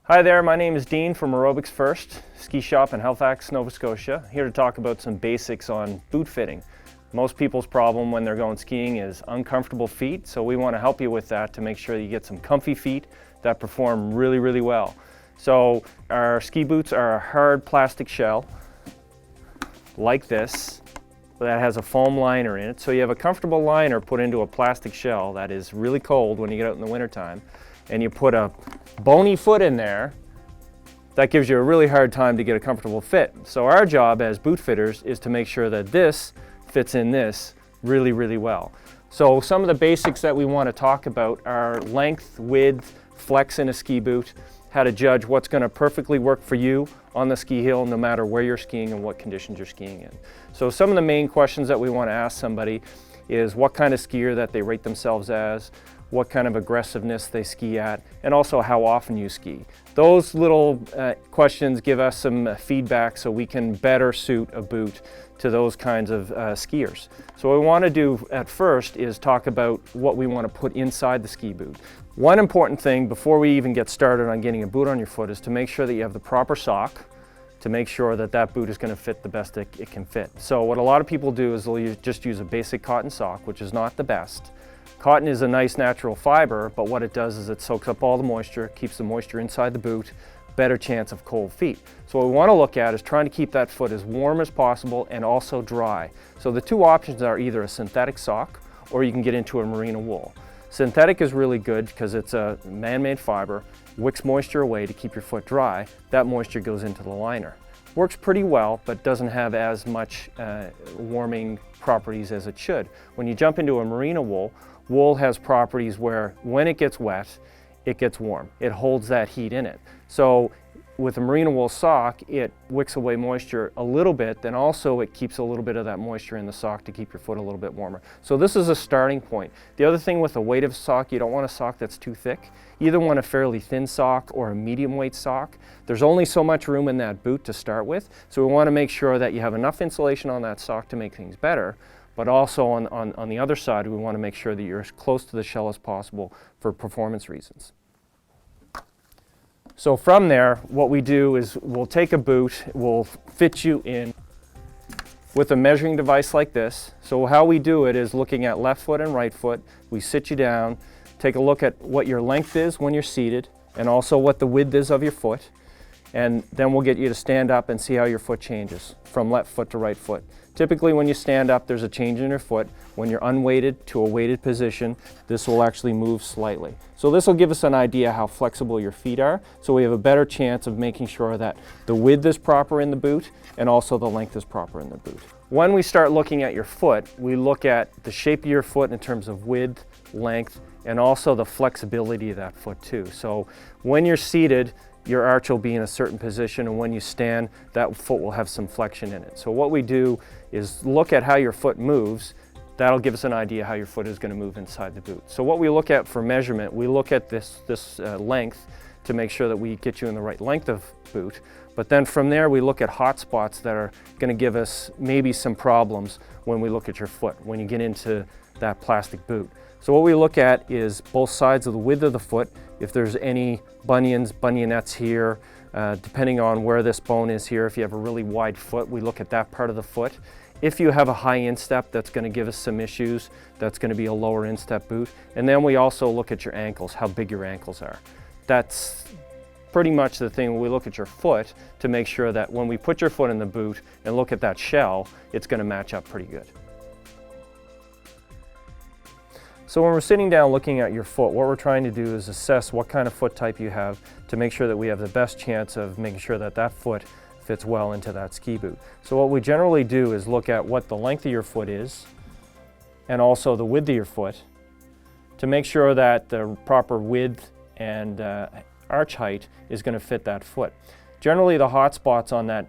Hi there, my name is Dean from Aerobics First, ski shop in Halifax, Nova Scotia. Here to talk about some basics on boot fitting. Most people's problem when they're going skiing is uncomfortable feet, so we want to help you with that to make sure that you get some comfy feet that perform really well. So our ski boots are a hard plastic shell, like this, that has a foam liner in it. So you have a comfortable liner put into a plastic shell that is really cold when you get out in the wintertime, and you put a bony foot in there. That gives you a really hard time to get a comfortable fit. So our job as boot fitters is to make sure that this fits in this really well. So some of the basics that we want to talk about are length, width, flex in a ski boot, how to judge what's going to perfectly work for you on the ski hill no matter where you're skiing and what conditions you're skiing in. So some of the main questions that we want to ask somebody is what kind of skier that they rate themselves as, what kind of aggressiveness they ski at, and also how often you ski. Those little questions give us some feedback so we can better suit a boot to those kinds of skiers. So what we want to do at first is talk about what we want to put inside the ski boot. One important thing before we even get started on getting a boot on your foot is to make sure that you have the proper sock to make sure that that boot is going to fit the best it can fit. So what a lot of people do is they'll just use a basic cotton sock, which is not the best. Cotton is a nice natural fiber, but what it does is it soaks up all the moisture, keeps the moisture inside the boot, better chance of cold feet. So what we want to look at is trying to keep that foot as warm as possible and also dry. So the two options are either a synthetic sock or you can get into a merino wool. Synthetic is really good because it's a man-made fiber, wicks moisture away to keep your foot dry. That moisture goes into the liner. Works pretty well, but doesn't have as much warming properties as it should. When you jump into a merino wool, wool has properties where when it gets wet, it gets warm. It holds that heat in it. So with a merino wool sock, it wicks away moisture a little bit, then also it keeps a little bit of that moisture in the sock to keep your foot a little bit warmer. So this is a starting point. The other thing with a weighted sock, you don't want a sock that's too thick. You either want a fairly thin sock or a medium weight sock. There's only so much room in that boot to start with, so we want to make sure that you have enough insulation on that sock to make things better. But also on the other side, we want to make sure that you're as close to the shell as possible for performance reasons. So from there, what we do is we'll take a boot, we'll fit you in with a measuring device like this. So how we do it is looking at left foot and right foot. We sit you down, take a look at what your length is when you're seated, and also what the width is of your foot. And then we'll get you to stand up and see how your foot changes from left foot to right foot. Typically when you stand up, there's a change in your foot. When you're unweighted to a weighted position, this will actually move slightly. So this will give us an idea how flexible your feet are, so we have a better chance of making sure that the width is proper in the boot and also the length is proper in the boot. When we start looking at your foot, we look at the shape of your foot in terms of width, length, and also the flexibility of that foot too. So when you're seated, your arch will be in a certain position, and when you stand, that foot will have some flexion in it. So what we do is look at how your foot moves. That'll give us an idea how your foot is going to move inside the boot. So what we look at for measurement, we look at this length to make sure that we get you in the right length of boot. But then from there, we look at hot spots that are going to give us maybe some problems when we look at your foot, when you get into that plastic boot. So what we look at is both sides of the width of the foot. If there's any bunions, bunionettes here, depending on where this bone is here. If you have a really wide foot, we look at that part of the foot. If you have a high instep, that's going to give us some issues. That's going to be a lower instep boot. And then we also look at your ankles, how big your ankles are. That's pretty much the thing. We look at your foot to make sure that when we put your foot in the boot and look at that shell, it's going to match up pretty good. So when we're sitting down looking at your foot, what we're trying to do is assess what kind of foot type you have to make sure that we have the best chance of making sure that that foot fits well into that ski boot. So what we generally do is look at what the length of your foot is and also the width of your foot to make sure that the proper width and arch height is going to fit that foot. Generally, the hot spots on that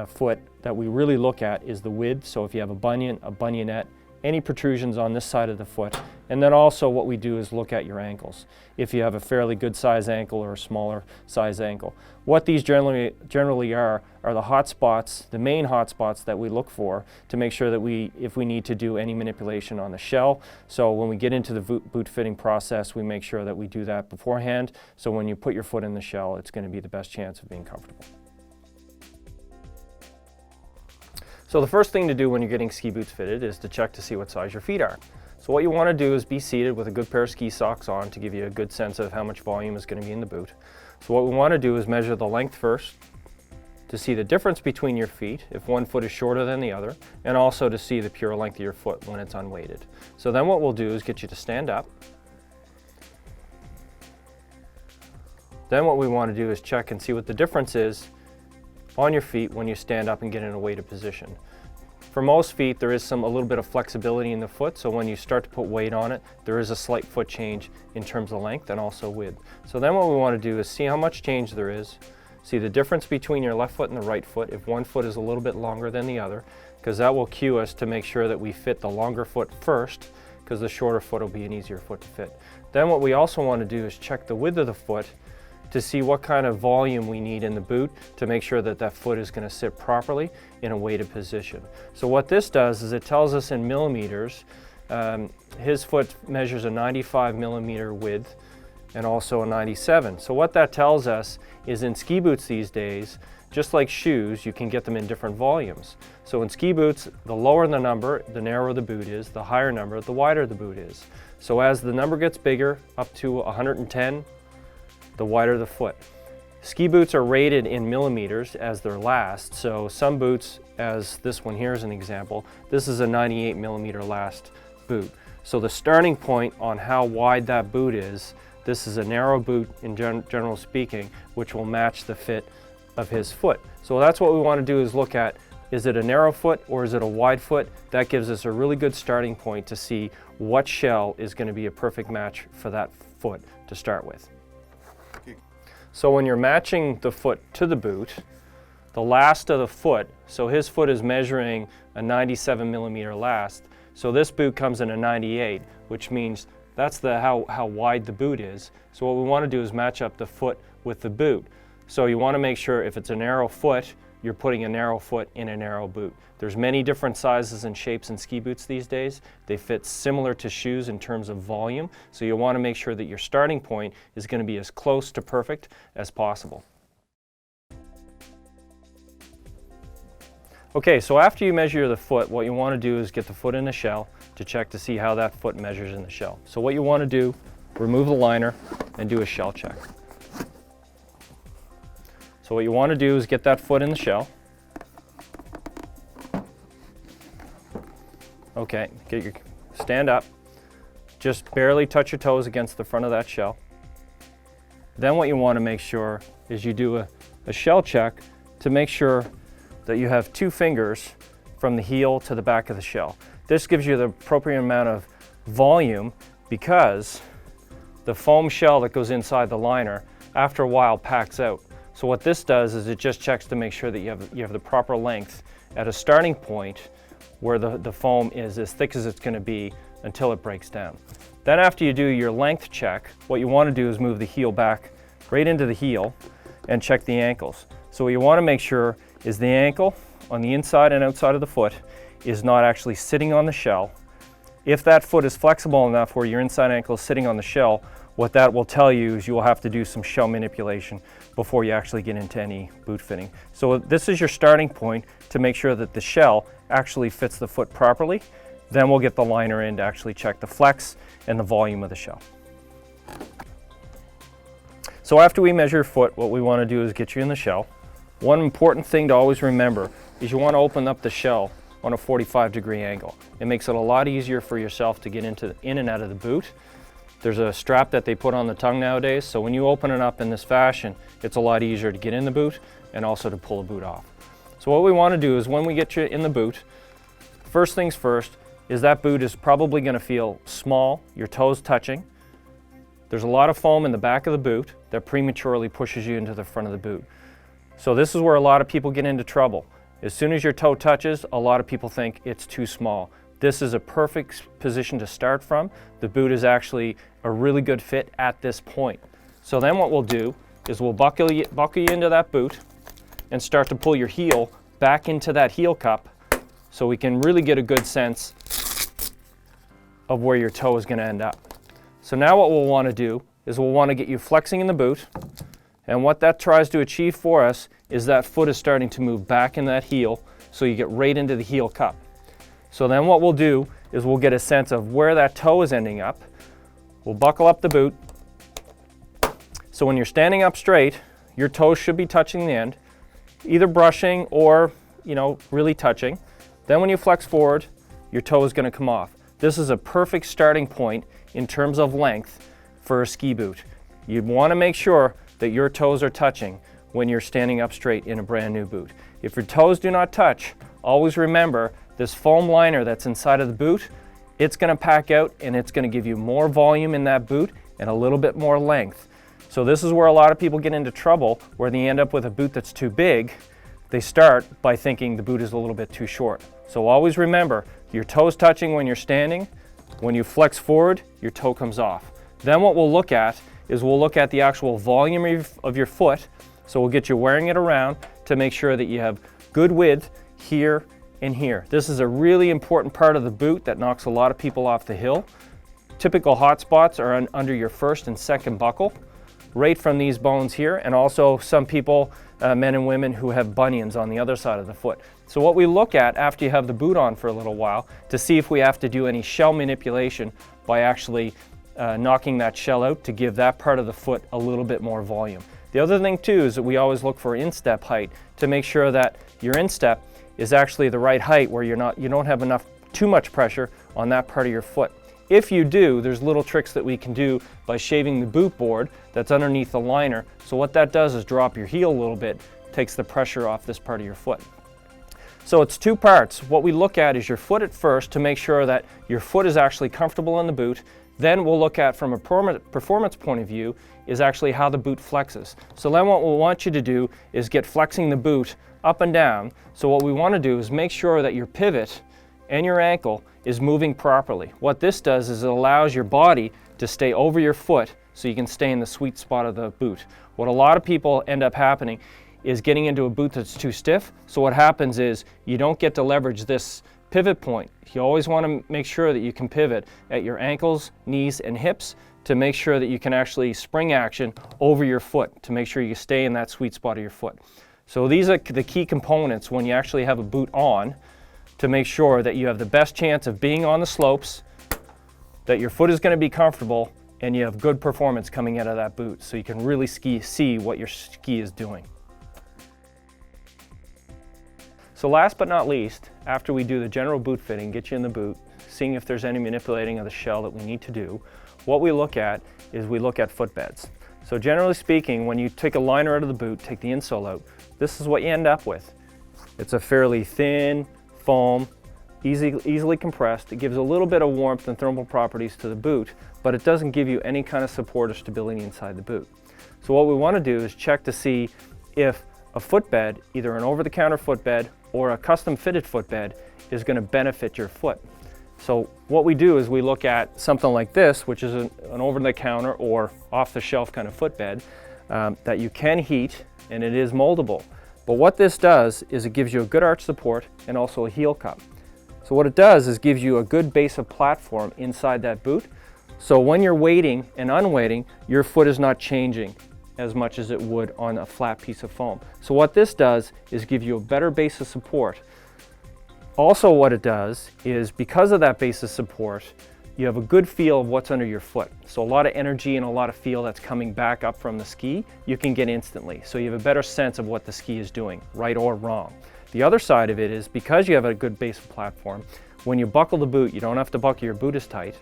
foot that we really look at is the width. So if you have a bunion, a bunionette, any protrusions on this side of the foot, And then also what we do is look at your ankles. If you have a fairly good size ankle or a smaller size ankle. What these generally are the hot spots, the main hot spots that we look for to make sure that if we need to do any manipulation on the shell. So when we get into the boot fitting process, we make sure that we do that beforehand. So when you put your foot in the shell, it's going to be the best chance of being comfortable. So the first thing to do when you're getting ski boots fitted is to check to see what size your feet are. So what you want to do is be seated with a good pair of ski socks on to give you a good sense of how much volume is going to be in the boot. So what we want to do is measure the length first to see the difference between your feet if one foot is shorter than the other, and also to see the pure length of your foot when it's unweighted. So then what we'll do is get you to stand up. Then what we want to do is check and see what the difference is on your feet when you stand up and get in a weighted position. For most feet, there is a little bit of flexibility in the foot, so when you start to put weight on it, there is a slight foot change in terms of length and also width. So then what we want to do is see how much change there is, see the difference between your left foot and the right foot, if one foot is a little bit longer than the other, because that will cue us to make sure that we fit the longer foot first, because the shorter foot will be an easier foot to fit. Then what we also want to do is check the width of the foot to see what kind of volume we need in the boot to make sure that that foot is going to sit properly in a weighted position. So what this does is it tells us in millimeters. His foot measures a 95 millimeter width and also a 97. So what that tells us is in ski boots these days, just like shoes, you can get them in different volumes. So in ski boots, the lower the number, the narrower the boot is, the higher number, the wider the boot is. So as the number gets bigger, up to 110, the wider the foot. Ski boots are rated in millimeters as their last, so some boots, as this one here is an example, this is a 98 millimeter last boot. So the starting point on how wide that boot is, this is a narrow boot in general speaking, which will match the fit of his foot. So that's what we want to do is look at, is it a narrow foot or is it a wide foot? That gives us a really good starting point to see what shell is going to be a perfect match for that foot to start with. So when you're matching the foot to the boot, the last of the foot, so his foot is measuring a 97 millimeter last, so this boot comes in a 98, which means that's how wide the boot is. So what we want to do is match up the foot with the boot. So you want to make sure if it's a narrow foot, you're putting a narrow foot in a narrow boot. There's many different sizes and shapes in ski boots these days. They fit similar to shoes in terms of volume, so you want to make sure that your starting point is going to be as close to perfect as possible. Okay, so after you measure the foot, what you want to do is get the foot in the shell to check to see how that foot measures in the shell. So what you want to do, remove the liner and do a shell check. So what you want to do is get that foot in the shell. Okay, stand up. Just barely touch your toes against the front of that shell. Then what you want to make sure is you do a shell check to make sure that you have 2 fingers from the heel to the back of the shell. This gives you the appropriate amount of volume because the foam shell that goes inside the liner after a while packs out. So what this does is it just checks to make sure that you have the proper length at a starting point where the foam is as thick as it's going to be until it breaks down. Then after you do your length check, what you want to do is move the heel back right into the heel and check the ankles. So what you want to make sure is the ankle on the inside and outside of the foot is not actually sitting on the shell. If that foot is flexible enough where your inside ankle is sitting on the shell, what that will tell you is you will have to do some shell manipulation before you actually get into any boot fitting. So this is your starting point to make sure that the shell actually fits the foot properly. Then we'll get the liner in to actually check the flex and the volume of the shell. So after we measure your foot, what we want to do is get you in the shell. One important thing to always remember is you want to open up the shell on a 45-degree angle. It makes it a lot easier for yourself to get in and out of the boot. There's a strap that they put on the tongue nowadays, so when you open it up in this fashion, it's a lot easier to get in the boot and also to pull the boot off. So what we want to do is when we get you in the boot, first things first is that boot is probably going to feel small, your toes touching. There's a lot of foam in the back of the boot that prematurely pushes you into the front of the boot. So this is where a lot of people get into trouble. As soon as your toe touches, a lot of people think it's too small. this is a perfect position to start from. The boot is actually a really good fit at this point. So then what we'll do is we'll buckle you into that boot and start to pull your heel back into that heel cup so we can really get a good sense of where your toe is going to end up. So now what we'll want to do is we'll want to get you flexing in the boot, and what that tries to achieve for us is that foot is starting to move back in that heel so you get right into the heel cup. So then what we'll do is we'll get a sense of where that toe is ending up. We'll buckle up the boot. So when you're standing up straight, your toes should be touching the end, either brushing or, really touching. Then when you flex forward, your toe is going to come off. This is a perfect starting point in terms of length for a ski boot. You want to make sure that your toes are touching when you're standing up straight in a brand new boot. If your toes do not touch, always remember this foam liner that's inside of the boot, it's going to pack out and it's going to give you more volume in that boot and a little bit more length. So this is where a lot of people get into trouble, where they end up with a boot that's too big. They start by thinking the boot is a little bit too short. So always remember, your toes touching when you're standing. When you flex forward, your toe comes off. Then what we'll look at is we'll look at the actual volume of your foot. So we'll get you wearing it around to make sure that you have good width here and here. This is a really important part of the boot that knocks a lot of people off the hill. Typical hot spots are under your first and second buckle, right from these bones here, and also some people, men and women, who have bunions on the other side of the foot. So what we look at after you have the boot on for a little while to see if we have to do any shell manipulation by actually knocking that shell out to give that part of the foot a little bit more volume. The other thing too is that we always look for instep height to make sure that your instep is actually the right height, where you don't have too much pressure on that part of your foot. If you do, there's little tricks that we can do by shaving the boot board that's underneath the liner. So what that does is drop your heel a little bit, takes the pressure off this part of your foot. So it's two parts. What we look at is your foot at first to make sure that your foot is actually comfortable in the boot. Then we'll look at, from a performance point of view, is actually how the boot flexes. So then what we'll want you to do is get flexing the boot up and down. So what we want to do is make sure that your pivot and your ankle is moving properly. What this does is it allows your body to stay over your foot so you can stay in the sweet spot of the boot. What a lot of people end up happening is getting into a boot that's too stiff. So what happens is you don't get to leverage this pivot point. You always want to make sure that you can pivot at your ankles, knees, and hips to make sure that you can actually spring action over your foot to make sure you stay in that sweet spot of your foot. So these are the key components when you actually have a boot on to make sure that you have the best chance of being on the slopes, that your foot is going to be comfortable, and you have good performance coming out of that boot so you can really see what your ski is doing. So last but not least, after we do the general boot fitting, get you in the boot, seeing if there's any manipulating of the shell that we need to do, what we look at is we look at footbeds. So generally speaking, when you take a liner out of the boot, take the insole out, this is what you end up with. It's a fairly thin foam, easily compressed. It gives a little bit of warmth and thermal properties to the boot, but it doesn't give you any kind of support or stability inside the boot. So what we want to do is check to see if a footbed, either an over-the-counter footbed or a custom fitted footbed, is going to benefit your foot. So what we do is we look at something like this, which is an over-the-counter or off-the-shelf kind of footbed that you can heat, and it is moldable. But what this does is it gives you a good arch support and also a heel cup. So what it does is gives you a good base of platform inside that boot. So when you're weighting and unweighting, your foot is not changing as much as it would on a flat piece of foam. So what this does is give you a better base of support. Also what it does is, because of that base of support, you have a good feel of what's under your foot. So a lot of energy and a lot of feel that's coming back up from the ski, you can get instantly. So you have a better sense of what the ski is doing, right or wrong. The other side of it is, because you have a good base of platform, when you buckle the boot, you don't have to buckle your boot as tight.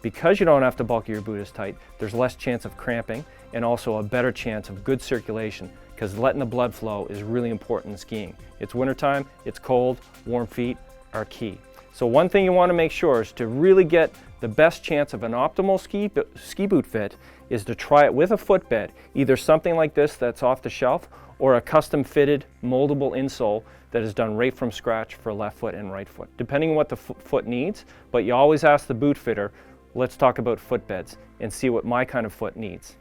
Because you don't have to buckle your boot as tight, there's less chance of cramping and also a better chance of good circulation, because letting the blood flow is really important in skiing. It's wintertime, it's cold, warm feet are key. So one thing you want to make sure is to really get the best chance of an optimal ski boot fit is to try it with a footbed, either something like this that's off the shelf or a custom fitted moldable insole that is done right from scratch for left foot and right foot, depending on what the foot needs. But you always ask the boot fitter, let's talk about footbeds and see what my kind of foot needs.